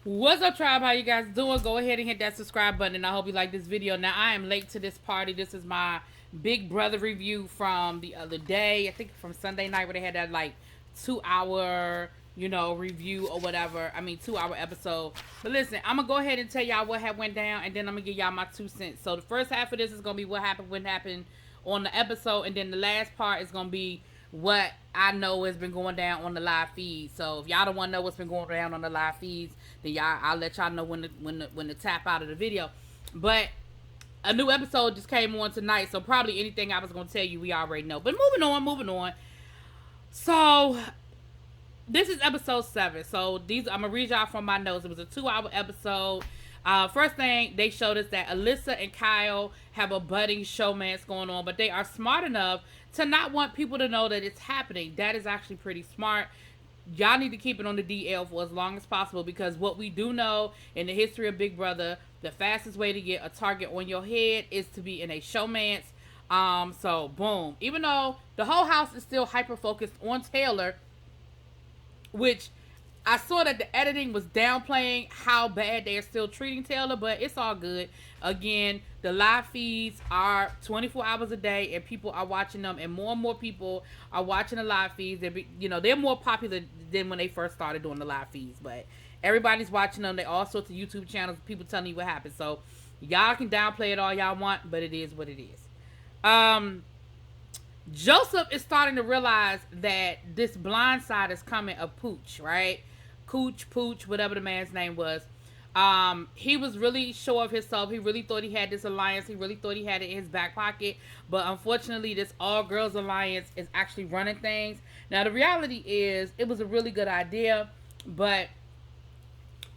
What's up, tribe? How you guys doing? Go ahead and hit that subscribe button, and I hope you like this video. Now, I am late to this party. This is my Big Brother review from the other day. I think from Sunday night, where they had that like 2-hour, review or whatever. I mean, 2-hour episode. But listen, I'm gonna go ahead and tell y'all what had went down, and then I'm gonna give y'all my 2 cents. So the first half of this is gonna be what happened on the episode, and then the last part is gonna be what I know has been going down on the live feed. So if y'all don't want to know what's been going down on the live feeds, then I'll let y'all know when to tap out of the video. But a new episode just came on tonight, so probably anything I was gonna tell you we already know. But moving on. So this is episode 7. So I'm gonna read y'all from my notes. It was a 2-hour episode. First thing, they showed us that Alyssa and Kyle have a budding showmance going on, but they are smart enough to not want people to know that it's happening. That is actually pretty smart. Y'all need to keep it on the DL for as long as possible, because what we do know in the history of Big Brother, the fastest way to get a target on your head is to be in a showmance. So boom. Even though the whole house is still hyper focused on Taylor, which I saw that the editing was downplaying how bad they are still treating Taylor, but it's all good. Again, the live feeds are 24 hours a day, and people are watching them, and more people are watching the live feeds. They're more popular than when they first started doing the live feeds, but everybody's watching them. They all sorts of YouTube channels, people telling you what happened. So y'all can downplay it all y'all want, but it is what it is. Joseph is starting to realize that this blind side is coming of Pooch, right? Pooch, whatever the man's name was. He was really sure of himself. He really thought he had this alliance. He really thought he had it in his back pocket. But unfortunately, this all-girls alliance is actually running things. Now, the reality is, it was a really good idea, but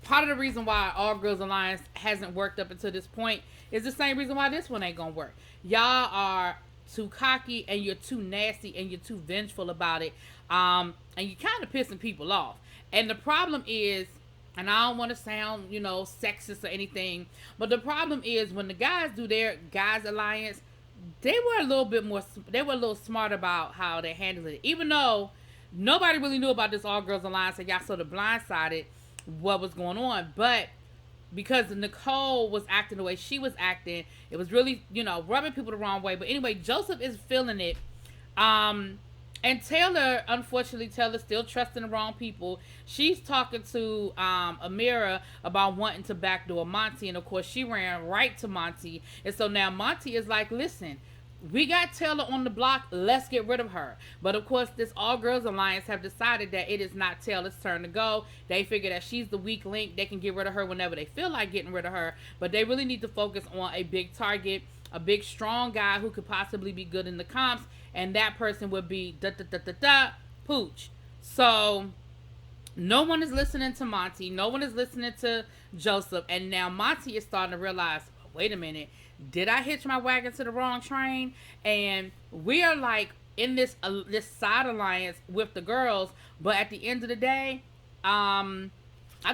part of the reason why all-girls alliance hasn't worked up until this point is the same reason why this one ain't gonna work. Y'all are too cocky, and you're too nasty, and you're too vengeful about it. And you're kind of pissing people off. And the problem is, and I don't want to sound, sexist or anything, but the problem is when the guys do their guys alliance, they were a little smart about how they handled it. Even though nobody really knew about this all girls alliance, and y'all sort of blindsided what was going on. But because Nicole was acting the way she was acting, it was really, rubbing people the wrong way. But anyway, Joseph is feeling it. And unfortunately, Taylor's still trusting the wrong people. She's talking to Amira about wanting to backdoor Monty. And, of course, she ran right to Monty. And so now Monty is like, listen, we got Taylor on the block. Let's get rid of her. But, of course, this all-girls alliance have decided that it is not Taylor's turn to go. They figure that she's the weak link. They can get rid of her whenever they feel like getting rid of her. But they really need to focus on a big target, a big, strong guy who could possibly be good in the comps. And that person would be Pooch. So no one is listening to Monty. No one is listening to Joseph. And now Monty is starting to realize, wait a minute, did I hitch my wagon to the wrong train? And we are like in this side alliance with the girls. But at the end of the day, I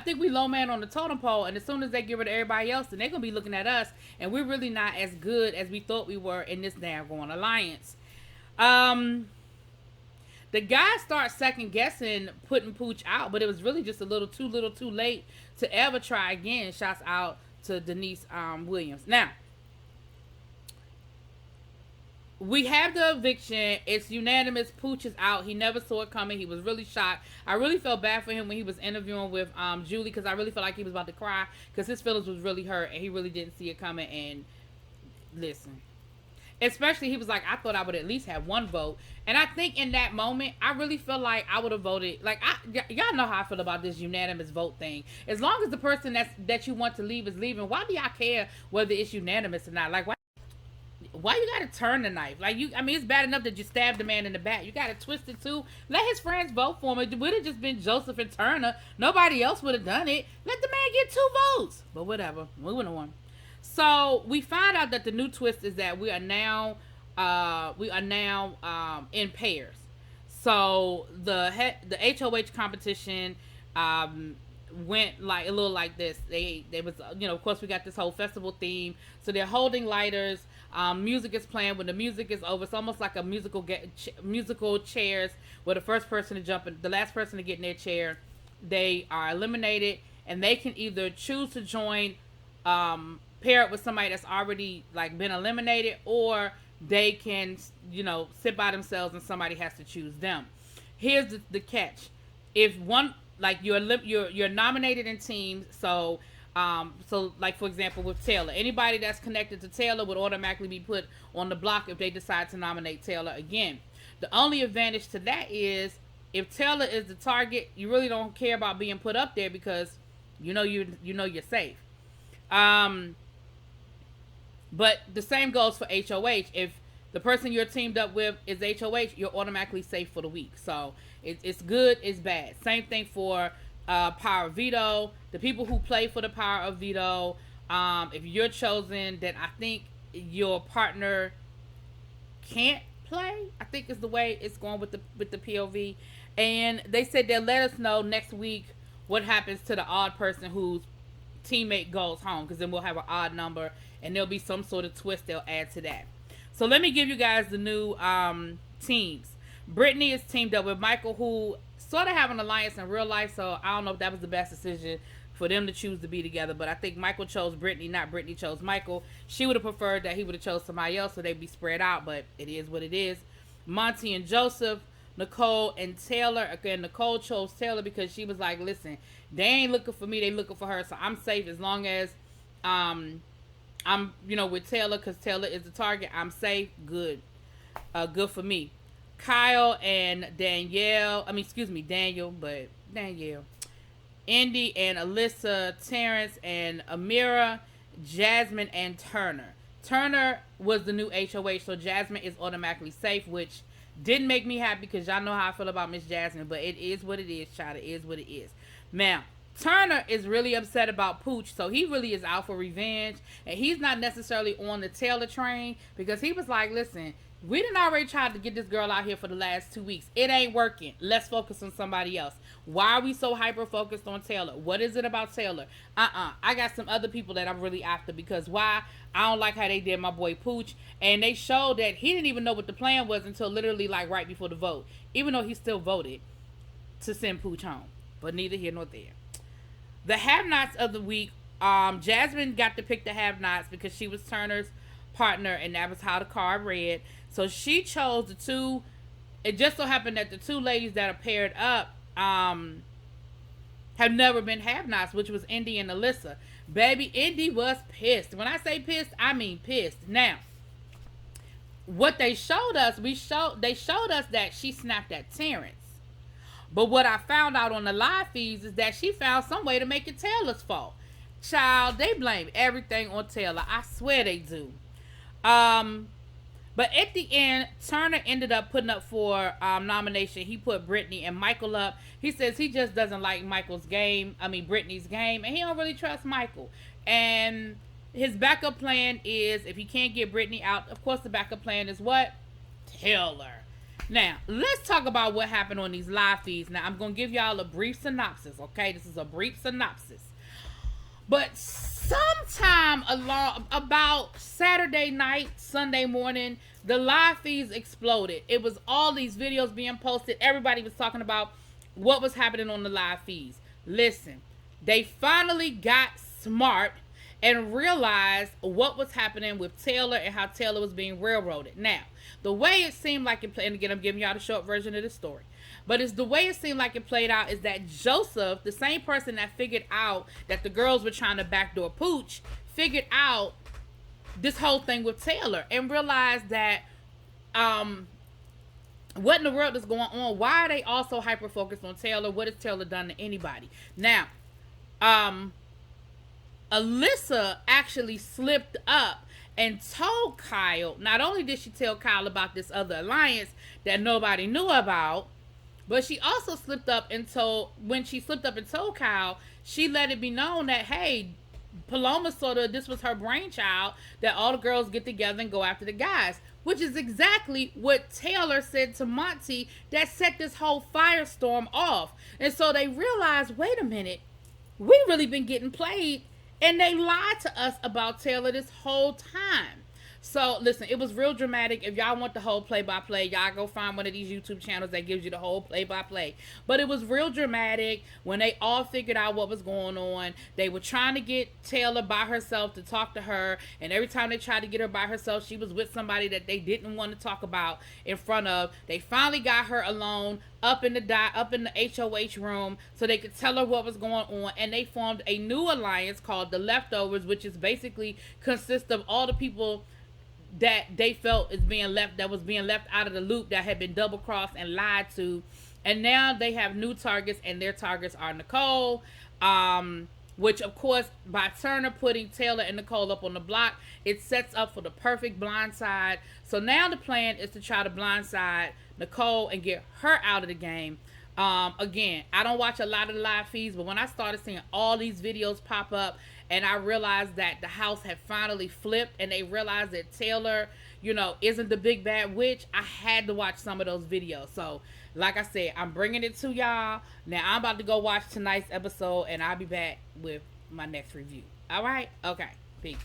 think we low man on the totem pole, and as soon as they get rid of everybody else, then they're going to be looking at us, and we're really not as good as we thought we were in this damn going alliance. The guys start second guessing putting Pooch out, but it was really just a little too late to ever try again. Shouts out to Denise Williams. Now, we have the eviction. It's unanimous. Pooch is out. He never saw it coming. He was really shocked. I really felt bad for him when he was interviewing with Julie, because I really felt like he was about to cry, because his feelings was really hurt, and he really didn't see it coming. And listen, especially, he was like, I thought I would at least have one vote. And I think in that moment, I really feel like I would have voted. Like, y'all know how I feel about this unanimous vote thing. As long as the person that you want to leave is leaving, why do y'all care whether it's unanimous or not? Like, why you gotta turn the knife? Like, it's bad enough that you stabbed the man in the back. You gotta twist it too. Let his friends vote for him. It would have just been Joseph and Turner. Nobody else would have done it. Let the man get 2 votes. But whatever. Moving on. So we find out that the new twist is that we are now in pairs. So the HOH competition went like a little like this. They was, of course we got this whole festival theme. So they're holding lighters. Music is playing. When the music is over, it's almost like a musical chairs, where the first person to jump in, the last person to get in their chair, they are eliminated. and they can either choose to join, pair up with somebody that's already like been eliminated, or they can, you know, sit by themselves and somebody has to choose them. Here's the catch: if one, like, you're nominated in teams, so like, for example, with Taylor, anybody that's connected to Taylor would automatically be put on the block if they decide to nominate Taylor again. The only advantage to that is if Taylor is the target, you really don't care about being put up there because you're safe. But the same goes for HOH. If the person you're teamed up with is HOH, you're automatically safe for the week. So it's good, it's bad. Same thing for Power of Veto. The people who play for the Power of Veto, if you're chosen, then I think your partner can't play, I think is the way it's going with the POV. And they said they'll let us know next week what happens to the odd person whose teammate goes home, because then we'll have an odd number and there'll be some sort of twist they'll add to that. So let me give you guys the new teams. Brittany is teamed up with Michael, who sort of have an alliance in real life, so I don't know if that was the best decision for them to choose to be together, but I think Michael chose Brittany, not Brittany chose Michael. She would have preferred that he would have chose somebody else so they'd be spread out, but it is what it is. Monty and Joseph, Nicole and Taylor. Again, Nicole chose Taylor because she was like, listen, they ain't looking for me, they looking for her, so I'm safe as long as I'm with Taylor, because Taylor is the target. I'm safe. Good for me. Kyle and Danielle, Indy and Alyssa, Terrence and Amira, Jasmine and Turner. Turner was the new HOH, so Jasmine is automatically safe, which didn't make me happy because y'all know how I feel about Miss Jasmine, but it is what it is, child. It is what it is. Now, Turner is really upset about Pooch, so he really is out for revenge, and he's not necessarily on the Taylor train because he was like, listen, we done already tried to get this girl out here for the last 2 weeks. It ain't working. Let's focus on somebody else. Why are we so hyper-focused on Taylor? What is it about Taylor? I got some other people that I'm really after, because why? I don't like how they did my boy Pooch, and they showed that he didn't even know what the plan was until literally like right before the vote, even though he still voted to send Pooch home. But neither here nor there. The have-nots of the week, Jasmine got to pick the have-nots because she was Turner's partner, and that was how the card read. So she chose the two. It just so happened that the two ladies that are paired up have never been have-nots, which was Indy and Alyssa. Baby, Indy was pissed. When I say pissed, I mean pissed. Now, what they showed us, they showed us that she snapped at Terrence. But what I found out on the live feeds is that she found some way to make it Taylor's fault. Child, they blame everything on Taylor. I swear they do. But at the end, Turner ended up putting up for nomination. He put Brittany and Michael up. He says he just doesn't like Brittany's game, and he don't really trust Michael. And his backup plan is, if he can't get Brittany out, of course the backup plan is what? Taylor. Now, let's talk about what happened on these live feeds. Now, I'm going to give y'all a brief synopsis, okay? This is a brief synopsis. But sometime about Saturday night, Sunday morning, the live feeds exploded. It was all these videos being posted. Everybody was talking about what was happening on the live feeds. Listen, they finally got smart and realized what was happening with Taylor and how Taylor was being railroaded. Now, the way it seemed like it played, and again, I'm giving y'all the short version of the story, but it's the way it seemed like it played out is that Joseph, the same person that figured out that the girls were trying to backdoor Pooch, figured out this whole thing with Taylor and realized that what in the world is going on? Why are they all so hyper-focused on Taylor? What has Taylor done to anybody? Now, Alyssa actually slipped up and told Kyle. Not only did she tell Kyle about this other alliance that nobody knew about, but she also slipped up and told Kyle, she let it be known that, hey, Paloma this was her brainchild, that all the girls get together and go after the guys, which is exactly what Taylor said to Monty that set this whole firestorm off. And so they realized, wait a minute, we really been getting played, and they lied to us about Taylor this whole time. So listen, it was real dramatic. If y'all want the whole play-by-play, y'all go find one of these YouTube channels that gives you the whole play-by-play. But it was real dramatic when they all figured out what was going on. They were trying to get Taylor by herself to talk to her, and every time they tried to get her by herself, she was with somebody that they didn't want to talk about in front of. They finally got her alone up in the HOH room so they could tell her what was going on, and they formed a new alliance called the Leftovers, which is basically consists of all the people that they felt was being left out of the loop, that had been double crossed and lied to. And now they have new targets, and their targets are Nicole, which of course, by Turner putting Taylor and Nicole up on the block, it sets up for the perfect blindside. So now the plan is to try to blindside Nicole and get her out of the game. Again, I don't watch a lot of the live feeds, but when I started seeing all these videos pop up, and I realized that the house had finally flipped, and they realized that Taylor, isn't the big bad witch, I had to watch some of those videos. So, like I said, I'm bringing it to y'all. Now, I'm about to go watch tonight's episode, and I'll be back with my next review. All right? Okay. Peace.